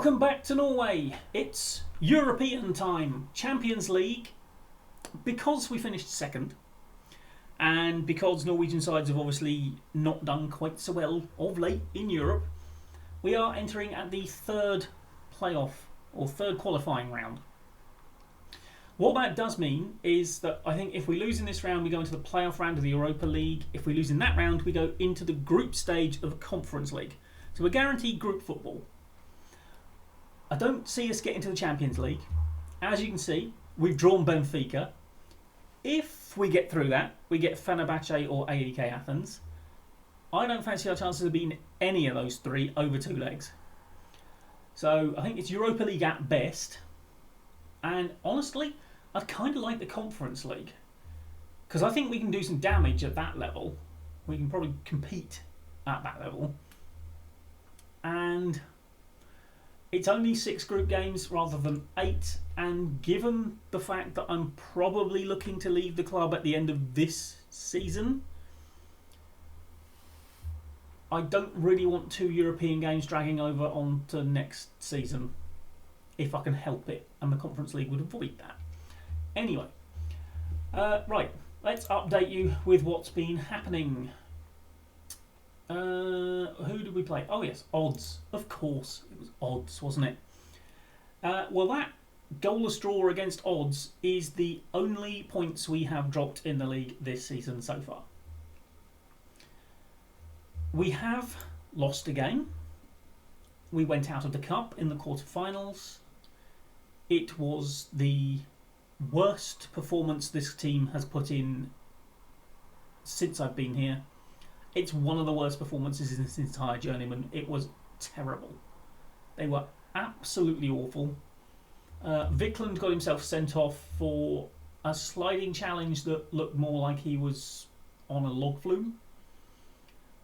Welcome back to Norway. It's European time, Champions League. Because we finished second, and because Norwegian sides have obviously not done quite so well of late in Europe, we are entering at the third playoff or third qualifying round. What that does mean is that I think if we lose in this round, we go into the playoff round of the Europa League. If we lose in that round, we go into the group stage of the Conference League. So we're guaranteed group football. I don't see us getting to the Champions League. As you can see, we've drawn Benfica. If we get through that, we get Fenerbahce or AEK Athens. I don't fancy our chances of beating any of those three over two legs. So I think it's Europa League at best. And honestly, I'd kind of like the Conference League. Because I think we can do some damage at that level. We can probably compete at that level. And it's only 6 group games rather than 8, and given the fact that I'm probably looking to leave the club at the end of this season, I don't really want 2 European games dragging over onto next season, if I can help it, and the Conference League would avoid that. Anyway, right, let's update you with what's been happening. Who did we play? Oh yes, odds. Of course, it was odds, wasn't it? Well, that goalless draw against odds is the only points we have dropped in the league this season so far. We have lost a game. We went out of the cup in the quarterfinals. It was the worst performance this team has put in since I've been here. It's one of the worst performances in this entire journeyman. It was terrible. They were absolutely awful. Vikland got himself sent off for a sliding challenge that looked more like he was on a log flume.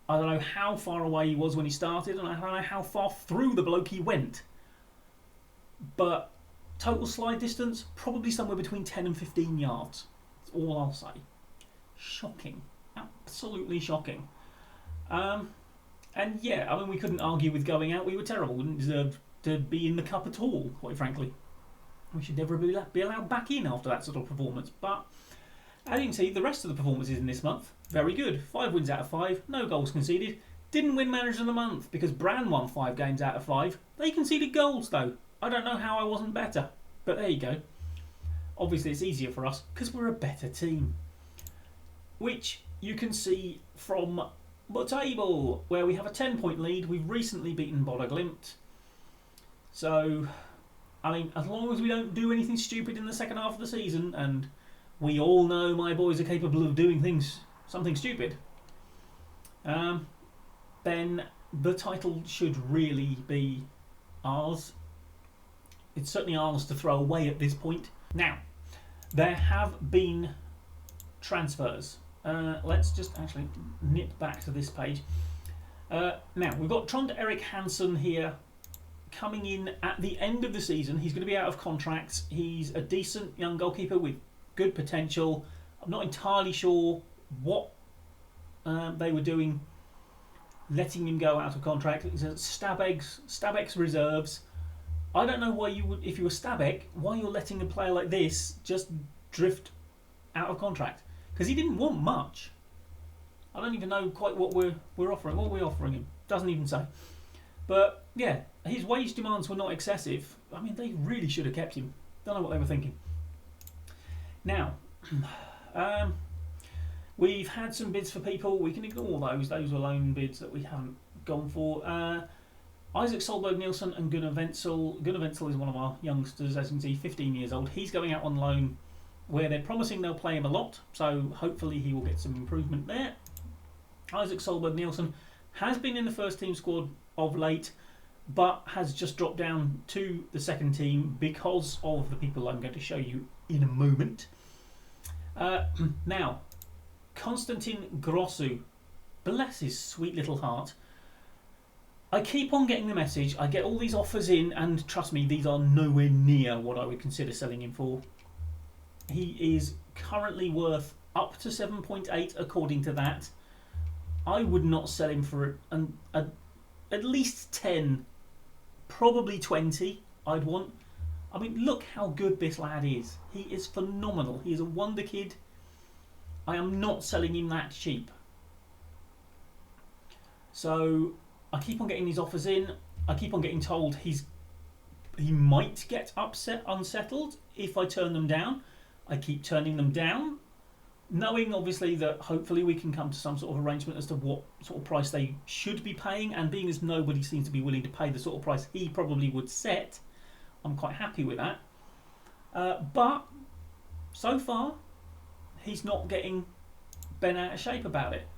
I don't know how far away he was when he started, and I don't know how far through the bloke he went. But total slide distance, probably somewhere between 10 and 15 yards. That's all I'll say. Shocking. Absolutely shocking. And yeah, I mean, we couldn't argue with going out. We were terrible. We didn't deserve to be in the cup at all, quite frankly. We should never be allowed back in after that sort of performance. But as you can see, the rest of the performances in this month, very good. 5 wins out of 5, no goals conceded. Didn't win Manager of the Month because Bran won 5 games out of 5. They conceded goals though. I don't know how I wasn't better, but there you go. Obviously it's easier for us because we're a better team. Which you can see from the table, where we have a 10-point lead. We've recently beaten Bodø Glimt. So, I mean, as long as we don't do anything stupid in the second half of the season, and we all know my boys are capable of doing something stupid, then the title should really be ours. It's certainly ours to throw away at this point. Now, there have been transfers. Let's just actually nip back to this page. Now, we've got Trond Erik Hansen here coming in at the end of the season. He's going to be out of contract. He's a decent young goalkeeper with good potential. I'm not entirely sure what they were doing letting him go out of contract. He's a Stabæk's reserves. I don't know why you would, if you were Stabæk, why you're letting a player like this just drift out of contract. Because he didn't want much. I don't even know quite what we're offering. What are we offering him? Doesn't even say. But yeah, his wage demands were not excessive. I mean, they really should have kept him. Don't know what they were thinking. Now, we've had some bids for people. We can ignore those. Those were loan bids that we haven't gone for. Isaac Solberg Nielsen and Gunnar Wenzel. Gunnar Wenzel is one of our youngsters, as you can see, 15 years old. He's going out on loan, where they're promising they'll play him a lot, so hopefully he will get some improvement there. Isaac Solberg Nielsen has been in the first team squad of late, but has just dropped down to the second team because of the people I'm going to show you in a moment. Now, Konstantin Grossu, bless his sweet little heart. I keep on getting the message, I get all these offers in, and trust me, these are nowhere near what I would consider selling him for. He is currently worth up to 7.8 according to that. I would not sell him for at least 10 probably 20 I'd want. I mean, look how good this lad is. He is phenomenal. He is a wonder kid. I am not selling him that cheap. So I keep on getting these offers in. I keep on getting told he might get unsettled if I turn them down. I keep turning them down, knowing obviously that hopefully we can come to some sort of arrangement as to what sort of price they should be paying, and being as nobody seems to be willing to pay the sort of price he probably would set, I'm quite happy with that. But so far, he's not getting bent out of shape about it.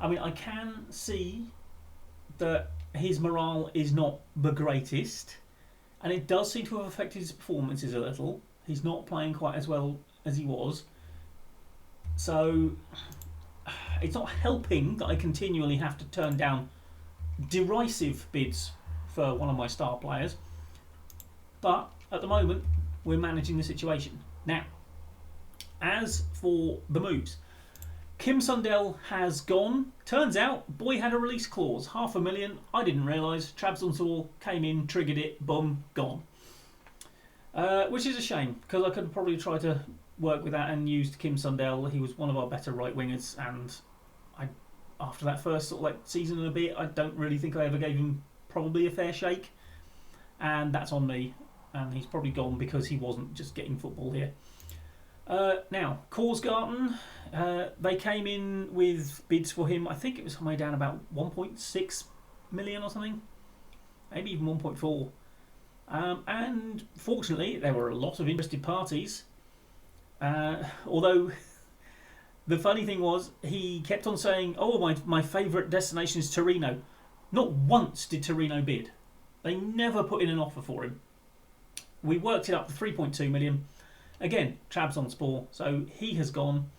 I mean, I can see that his morale is not the greatest, and it does seem to have affected his performances a little. He's not playing quite as well as he was. So it's not helping that I continually have to turn down derisive bids for one of my star players. But at the moment, we're managing the situation. Now, as for the moves, Kim Sundell has gone. Turns out, boy had a release clause, $500,000. I didn't realise. Trabzonspor came in, triggered it, boom, gone. Which is a shame, because I could probably try to work with that and used Kim Sundell. He was one of our better right wingers, and after that first sort of like season and a bit, I don't really think I ever gave him probably a fair shake, and that's on me. And he's probably gone because he wasn't just getting football here. Now, Korsgaard, they came in with bids for him. I think it was somewhere down about 1.6 million or something, maybe even 1.4. And fortunately, there were a lot of interested parties. Although the funny thing was, he kept on saying, "Oh, my favourite destination is Torino." Not once did Torino bid. They never put in an offer for him. We worked it up to 3.2 million. Again, Trabzonspor, so he has gone.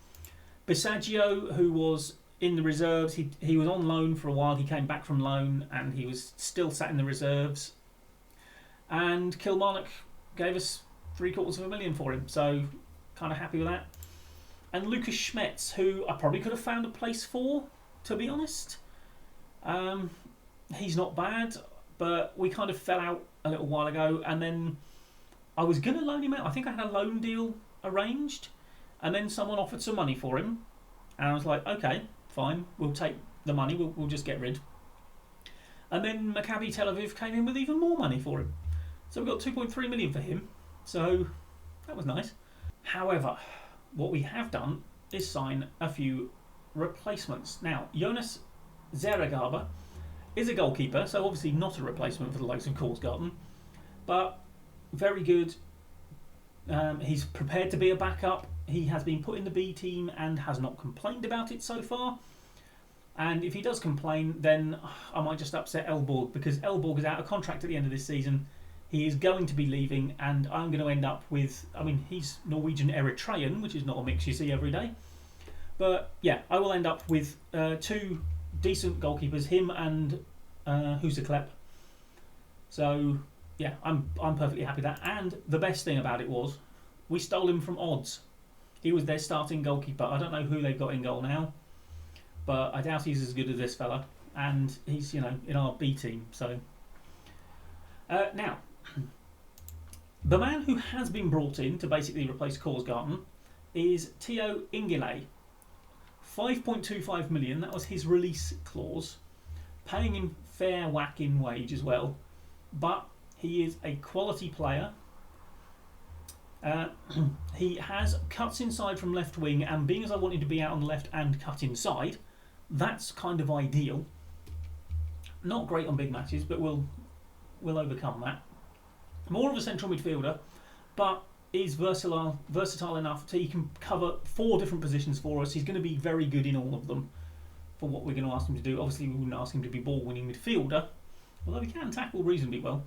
Bisaggio, who was in the reserves, he was on loan for a while. He came back from loan and he was still sat in the reserves. And Kilmarnock gave us $750,000 for him, so kind of happy with that. And Lucas Schmetz, who I probably could have found a place for, to be honest. He's not bad, but we kind of fell out a little while ago, and then I was going to loan him out. I think I had a loan deal arranged, and then someone offered some money for him, and I was like, okay, fine, we'll take the money, we'll just get rid. And then Maccabi Tel Aviv came in with even more money for him, so we got 2.3 million for him, so that was nice. However, what we have done is sign a few replacements. Now, Jonas Zeragaber is a goalkeeper, so obviously not a replacement for the likes of Korsgaard, but very good. He's prepared to be a backup. He has been put in the B team and has not complained about it so far. And if he does complain, then I might just upset Elborg, because Elborg is out of contract at the end of this season. He is going to be leaving, and I'm going to end up with, I mean, he's Norwegian Eritrean, which is not a mix you see every day. But yeah, I will end up with two decent goalkeepers, him and Huseklep. So yeah, I'm perfectly happy with that. And the best thing about it was, we stole him from Odds. He was their starting goalkeeper. I don't know who they've got in goal now, but I doubt he's as good as this fella. And he's, you know, in our B team. So now, the man who has been brought in to basically replace Korsgaard is Theo Ingele. 5.25 million. That was his release clause, paying him fair whack in wage as well. But he is a quality player. He has cuts inside from left wing, and being as I wanted to be out on the left and cut inside, that's kind of ideal. Not great on big matches, but we'll overcome that. More of a central midfielder, but is versatile enough so he can cover 4 different positions for us. He's going to be very good in all of them for what we're going to ask him to do. Obviously, we wouldn't ask him to be ball-winning midfielder, although he can tackle reasonably well.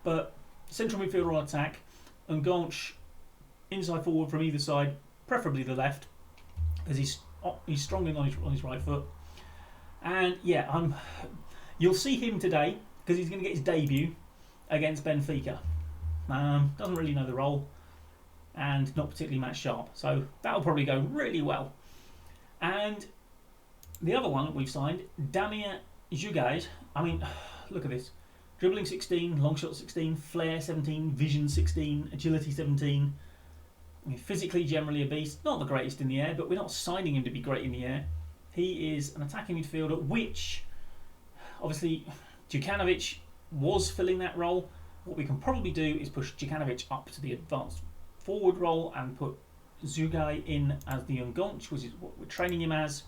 But central midfielder on attack, and Gaunch inside forward from either side, preferably the left, because he's strong on his right foot. And yeah, you'll see him today because he's going to get his debut against Benfica. Doesn't really know the role and not particularly match sharp, so that'll probably go really well. And the other one that we've signed, Damir Jugaj. I mean, look at this. Dribbling 16, long shot 16, flair 17, vision 16, agility 17. I mean, physically, generally a beast. Not the greatest in the air, but we're not signing him to be great in the air. He is an attacking midfielder, which, obviously, Djukanovic was filling that role. What we can probably do is push Djukanovic up to the advanced forward role and put Zugai in as the Ungonch, which is what we're training him as.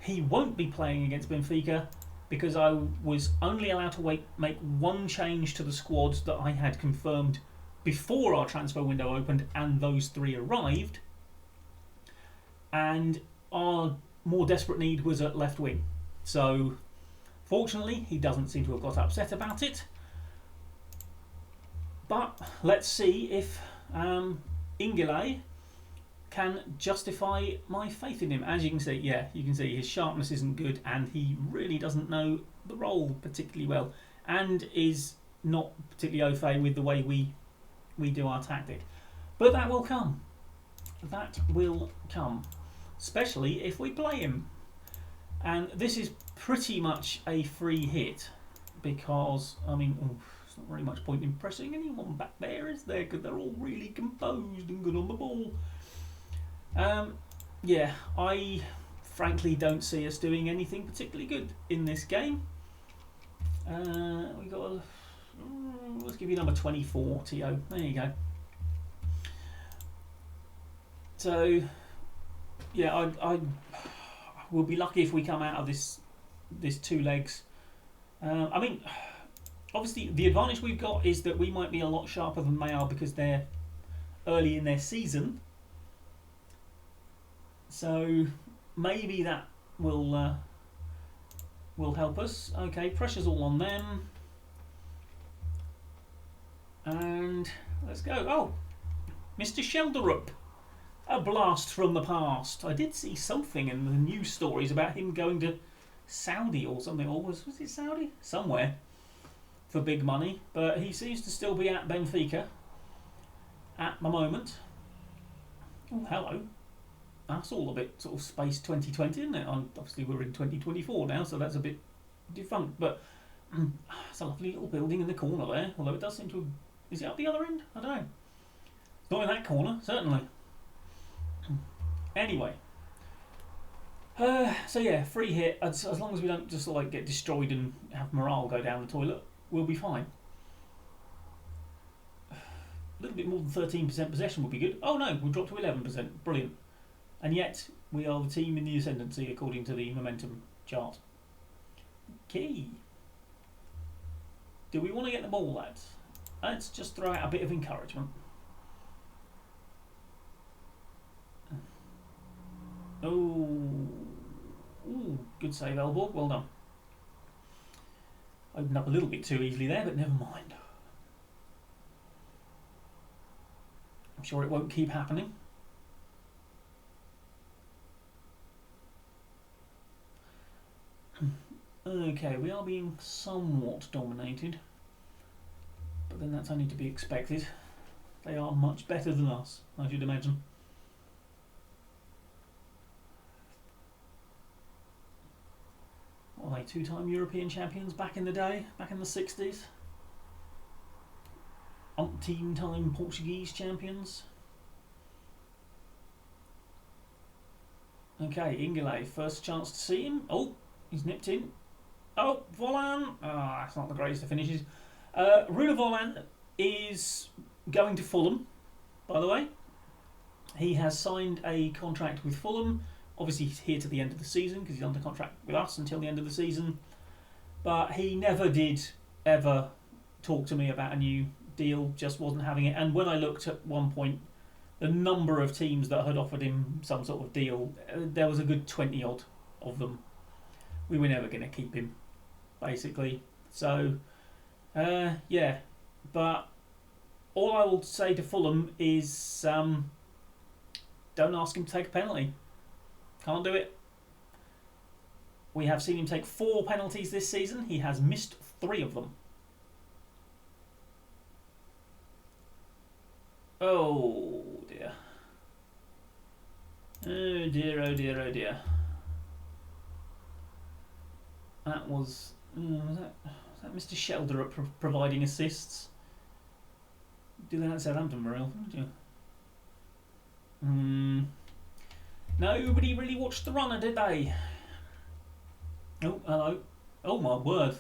He won't be playing against Benfica because I was only allowed to make one change to the squad that I had confirmed before our transfer window opened and those 3 arrived. And our more desperate need was at left wing. So, fortunately, he doesn't seem to have got upset about it. But let's see if Ingele can justify my faith in him. As you can see, you can see his sharpness isn't good and he really doesn't know the role particularly well and is not particularly au fait with the way we do our tactic. But that will come. That will come. Especially if we play him. And this is pretty much a free hit because, I mean, there's not really much point in pressing anyone back there, is there? Because they're all really composed and good on the ball. Yeah, I frankly don't see us doing anything particularly good in this game. We got let's give you number 24, T.O. There you go. So, yeah, I will be lucky if we come out of this 2 legs. I mean, obviously the advantage we've got is that we might be a lot sharper than they are because they're early in their season. So maybe that will help us. Okay, pressure's all on them. And let's go. Oh, Mr. Schelderup. A blast from the past. I did see something in the news stories about him going to Saudi or something. Or was it Saudi? Somewhere. For big money. But he seems to still be at Benfica at the moment. Oh, hello. That's all a bit sort of space 2020, isn't it? Obviously we're in 2024 now, so that's a bit defunct. But it's a lovely little building in the corner there. Although it does seem to... Is it up the other end? I don't know. It's not in that corner, certainly. Anyway. So yeah, free hit. As long as we don't just like get destroyed and have morale go down the toilet, we'll be fine. A little bit more than 13% possession would be good. Oh no, we'll drop to 11%. Brilliant. And yet, we are the team in the ascendancy according to the momentum chart. Okay. Do we want to get the ball, lads? Let's just throw out a bit of encouragement. Oh. Ooh, good save, Elborg. Well done. Opened up a little bit too easily there, but never mind. I'm sure it won't keep happening. Okay, we are being somewhat dominated, but then that's only to be expected. They are much better than us, I should imagine. What are they, 2-time European champions back in the day, back in the 60s? Umpteen-time Portuguese champions. Okay, Ingele, first chance to see him. Oh, he's nipped in. Oh, Vollan. That's not the greatest of finishes. Rune Vollan is going to Fulham, by the way. He has signed a contract with Fulham. Obviously, he's here to the end of the season because he's under contract with us until the end of the season. But he never did ever talk to me about a new deal, just wasn't having it. And when I looked at one point, the number of teams that had offered him some sort of deal, there was a good 20 odd of them. We were never going to keep him, basically. So, yeah. But all I will say to Fulham is don't ask him to take a penalty. Can't do it. We have seen him take 4 penalties this season. He has missed 3 of them. Oh dear. Oh dear, oh dear, oh dear. That was... was that Mr. Schelderup providing assists. Do that at Southampton, Morel, didn't you? Nobody really watched the runner, did they? Oh, hello. Oh my word.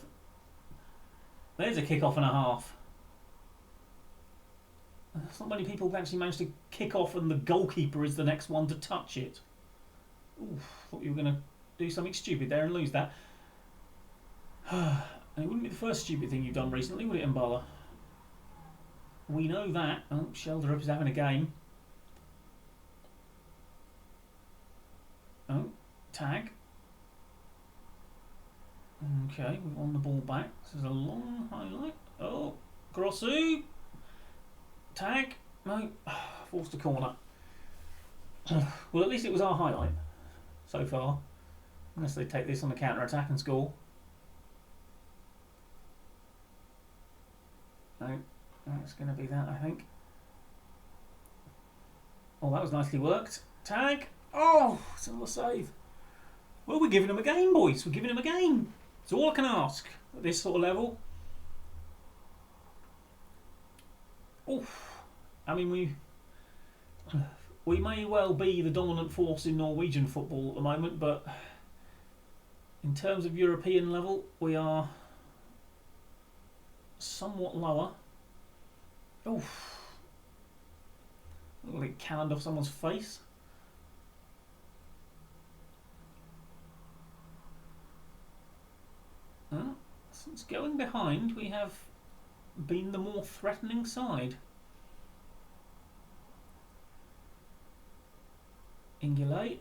There's a kick-off and a half. There's not many people who actually managed to kick off and the goalkeeper is the next one to touch it. Oof, thought you were going to do something stupid there and lose that. And it wouldn't be the first stupid thing you've done recently, would it, Mbala? We know that. Oh, Schelderup is having a game. Oh, tag. Okay, we've won the ball back. This is a long highlight. Oh, Grossu. Tag. No. Forced a corner. Well, at least it was our highlight so far. Unless they take this on the counter-attack and score. No, that's going to be that, I think. Oh, that was nicely worked. Tag. Oh, it's another save. Well, we're giving him a game, boys. We're giving him a game. It's all I can ask at this sort of level. Oof. I mean, we may well be the dominant force in Norwegian football at the moment, but in terms of European level, we are somewhat lower. Oof. Look like it cannoned off someone's face. Since going behind, we have been the more threatening side. Ingulate.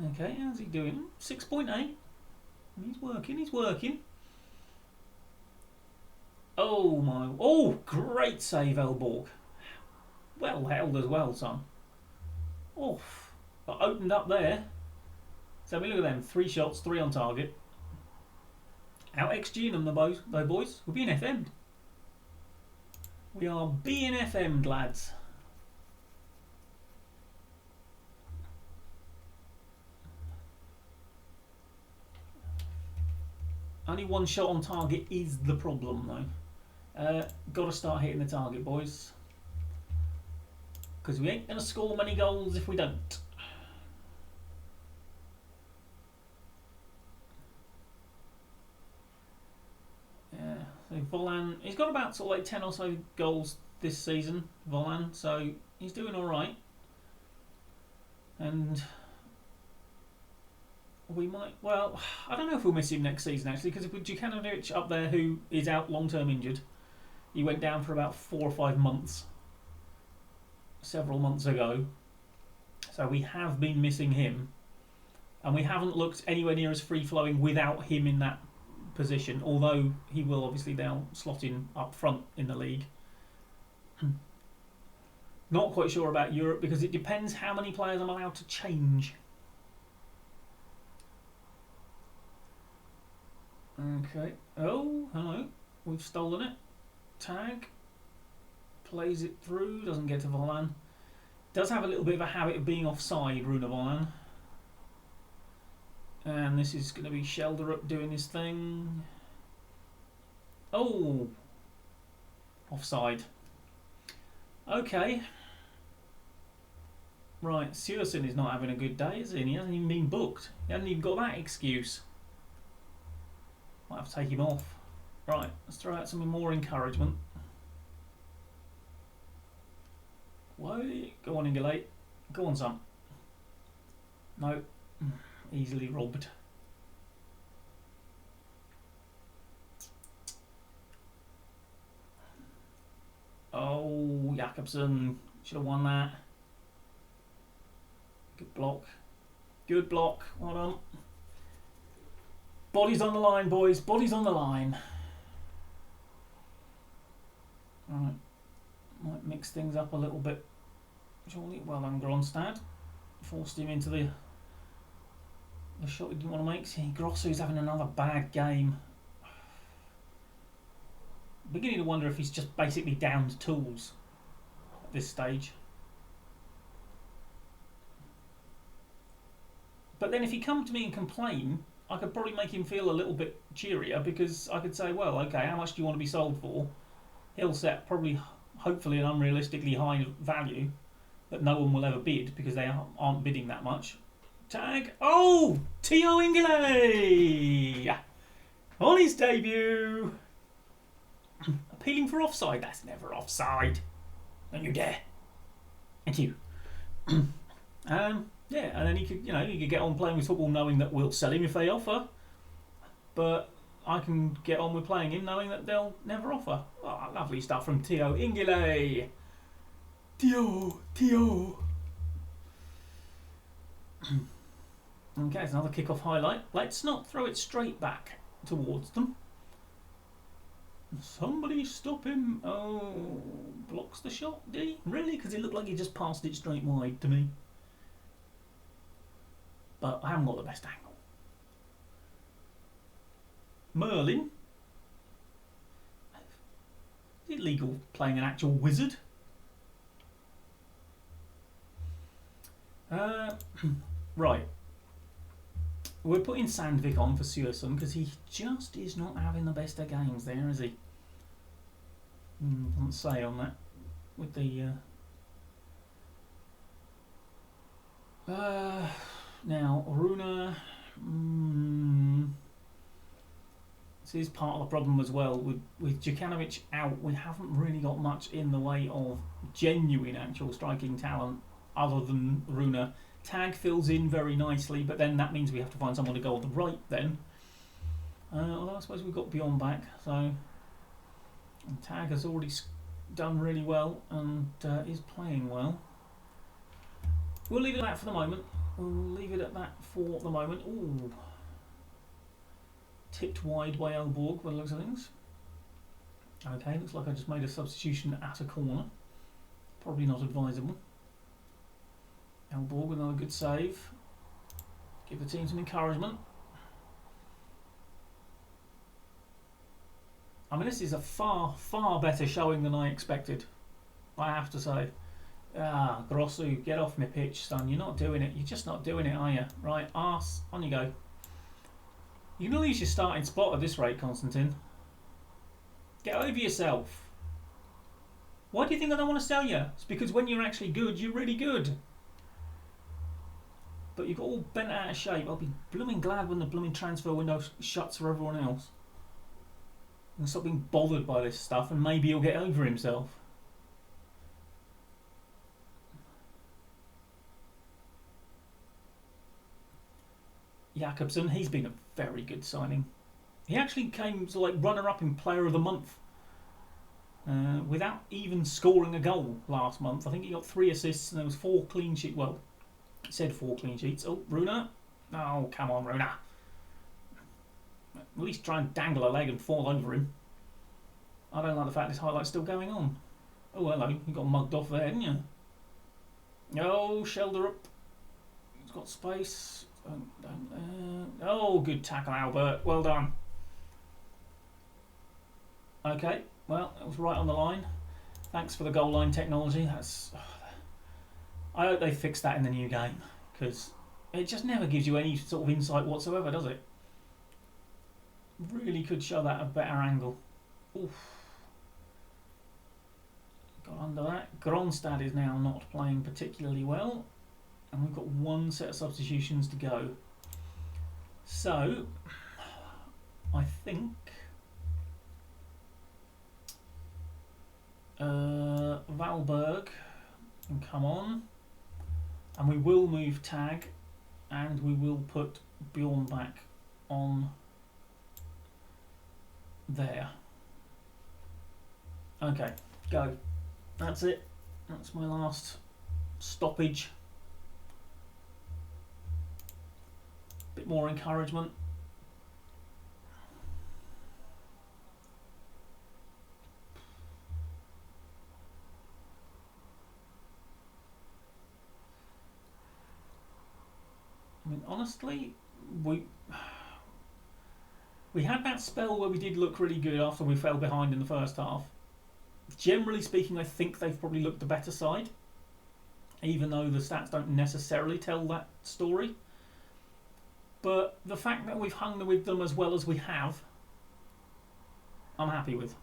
Okay, how's he doing? 6.8. He's working, he's working. Oh my. Oh, great save, Elborg. Well held as well, son. Oh, got opened up there. So we look at them. 3 shots, 3 on target. Out XG'ing them, though, boys. We're being FM'd. We are being FM'd, lads. Only 1 shot on target is the problem, though. Got to start hitting the target, boys. Because we ain't going to score many goals if we don't. So Volan, he's got about sort of like 10 or so goals this season, Volan, so he's doing alright. And we might, well, I don't know if we'll miss him next season actually, because with Djukanovic up there who is out long-term injured, he went down for about 4 or 5 months, several months ago. So we have been missing him. And we haven't looked anywhere near as free-flowing without him in that position, although he will obviously now slot in up front in the league. Not quite sure about Europe because it depends how many players I'm allowed to change. Okay. Oh, hello. We've stolen it. Tag. Plays it through. Doesn't get to Volan. Does have a little bit of a habit of being offside, Runa Volan. And this is going to be Schelderup doing his thing. Oh! Offside. Okay. Right, Sewerson is not having a good day, is he? And he hasn't even been booked. He hasn't even got that excuse. Might have to take him off. Right, let's throw out some more encouragement. Whoa, go on, Ingulate. Go on, son. No. Easily robbed. Oh, Jakobsen should have won that. Good block. Good block. Well done. Bodies on the line, boys. Bodies on the line. Right. Might mix things up a little bit. Surely, well done, Gronstad. Forced him into the shot he didn't want to make. See, Grossu's having another bad game. Beginning to wonder if he's just basically down to tools at this stage. But then if he comes to me and complain, I could probably make him feel a little bit cheerier, because I could say, well, okay, how much do you want to be sold for? He'll set probably, hopefully, an unrealistically high value that no one will ever bid, because they aren't bidding that much. Tag. Oh! Tio Ingele! On his debut! Appealing for offside. That's never offside. Don't you dare. And you. Yeah, and then he could get on playing with football knowing that we'll sell him if they offer. But I can get on with playing him knowing that they'll never offer. Oh, lovely stuff from Tio Ingele. Tio. Okay, it's another kick-off highlight. Let's not throw it straight back towards them. Somebody stop him. Oh, blocks the shot, did he? Really? Because it looked like he just passed it straight wide to me. But I haven't got the best angle. Merlin. Is it legal playing an actual wizard? Right. We're putting Sandvik on for Suerson because he just is not having the best of games there, is he? Doesn't say on that. With the... now, Runa... This is part of the problem as well. With Djukanovic out, we haven't really got much in the way of genuine actual striking talent other than Runa. Tag fills in very nicely, but then that means we have to find someone to go on the right then. Although I suppose we've got Bjorn back, so... And Tag has already done really well and is playing well. We'll leave it at that for the moment. Ooh. Tipped wide by Elborg by the looks of things. Okay, looks like I just made a substitution at a corner. Probably not advisable. Elborg with another good save. Give the team some encouragement. I mean, this is a far, far better showing than I expected, I have to say. Grossu, get off my pitch, son. You're not doing it. You're just not doing it, are you? Right, arse, on you go. You're going to lose your starting spot at this rate, Constantine. Get over yourself. Why do you think I don't want to sell you? It's because when you're actually good, you're really good. But you got all bent out of shape. I'll be blooming glad when the blooming transfer window shuts for everyone else. And stop being bothered by this stuff, and maybe he'll get over himself. Jakobsen, he's been a very good signing. He actually came to like runner-up in Player of the Month without even scoring a goal last month. I think he got 3 assists and there was 4 clean sheets. Well, it said 4 clean sheets. Oh, Runa. Oh, come on, Runa. At least try and dangle a leg and fall over him. I don't like the fact this highlight's still going on. Oh, hello. You got mugged off there, didn't you? Oh, Schelderup. He's got space. Oh, good tackle, Albert. Well done. Okay, well, that was right on the line. Thanks for the goal line technology. I hope they fix that in the new game, because it just never gives you any sort of insight whatsoever, does it? Really could show that a better angle. Oof. Got under that. Gronstad is now not playing particularly well. And we've got 1 set of substitutions to go. So, I think Valberg can come on. And we will move Tag. And we will put Bjorn back on there. Okay, go. That's it. That's my last stoppage. Bit more encouragement. I mean, honestly, we had that spell where we did look really good after we fell behind in the first half. Generally speaking, I think they've probably looked the better side, even though the stats don't necessarily tell that story. But the fact that we've hung with them as well as we have, I'm happy with.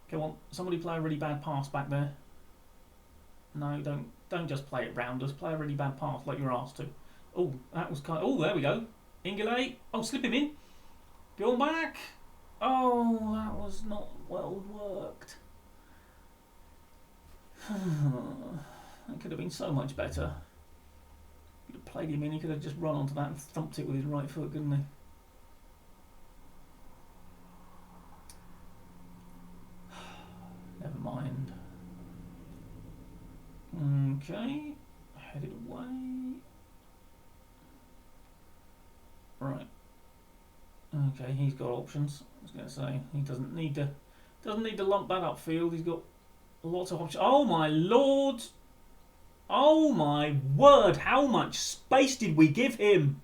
Come on, somebody play a really bad pass back there. No, don't just play it round us. Play a really bad pass like you're asked to. Oh, that was kind of... Oh, there we go. Ingele. Oh, slip him in. Go on back. Oh, that was not well worked. That could have been so much better. Could have played him in. He could have just run onto that and thumped it with his right foot, couldn't he? Never mind. Okay, headed away. Right. Okay, he's got options. I was going to say he doesn't need to lump that upfield. He's got lots of options. Oh my lord! Oh my word! How much space did we give him?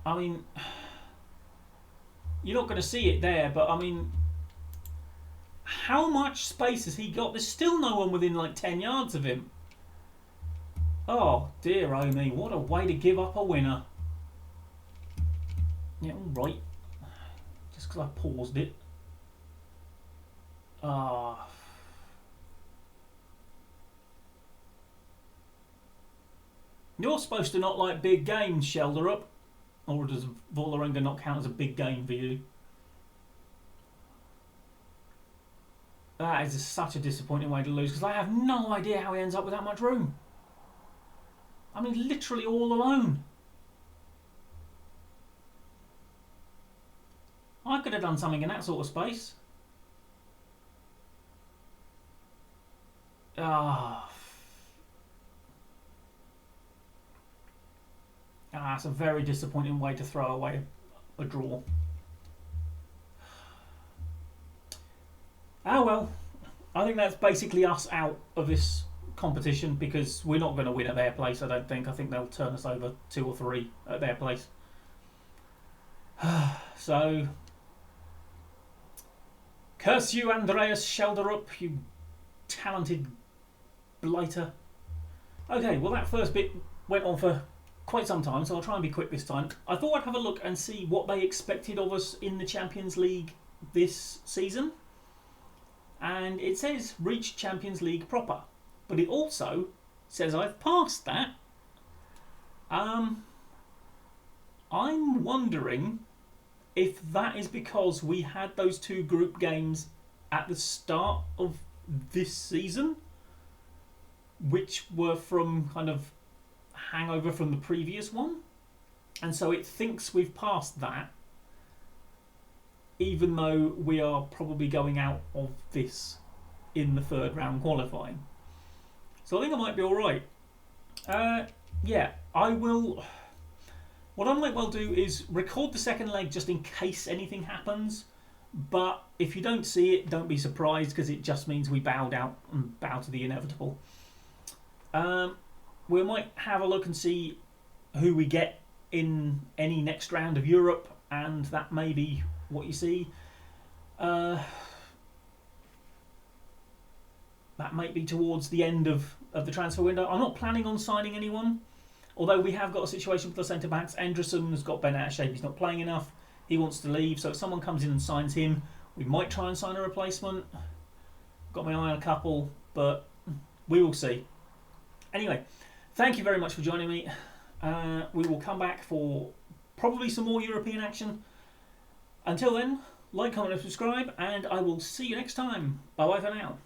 I mean, you're not going to see it there, but I mean, how much space has he got? There's still no one within like 10 yards of him. Oh dear, oh me, what a way to give up a winner. Yeah, all right. Just because I paused it. Ah. You're supposed to not like big games, Schelderup. Or does Vålerenga not count as a big game for you? That is such a disappointing way to lose, because I have no idea how he ends up with that much room. I mean, literally all alone. I could have done something in that sort of space. That's a very disappointing way to throw away a draw. Ah well, I think that's basically us out of this competition, because we're not going to win at their place, I don't think. I think they'll turn us over 2 or 3 at their place. So, curse you, ANDREAS Schelderup, you talented blighter. Okay, well that first bit went on for quite some time, so I'll try and be quick this time. I thought I'd have a look and see what they expected of us in the Champions League this season. And it says reach Champions League proper, but it also says I've passed that. I'm wondering if that is because we had those 2 group games at the start of this season, which were from kind of hangover from the previous one, and so it thinks we've passed that, even though we are probably going out of this in the 3rd round qualifying. So I think I might be alright. Yeah, I will. What I might well do is record the second leg just in case anything happens, but if you don't see it, don't be surprised, because it just means we bowed out and bow to the inevitable. We might have a look and see who we get in any next round of Europe, and that may be what you see. That might be towards the end of the transfer window. I'm not planning on signing anyone, although we have got a situation with the centre-backs. Anderson has got bent out of shape. He's not playing enough. He wants to leave, so if someone comes in and signs him, we might try and sign a replacement. Got my eye on a couple, but we will see. Anyway, thank you very much for joining me. We will come back for probably some more European action. Until then, like, comment and subscribe, and I will see you next time. Bye bye for now.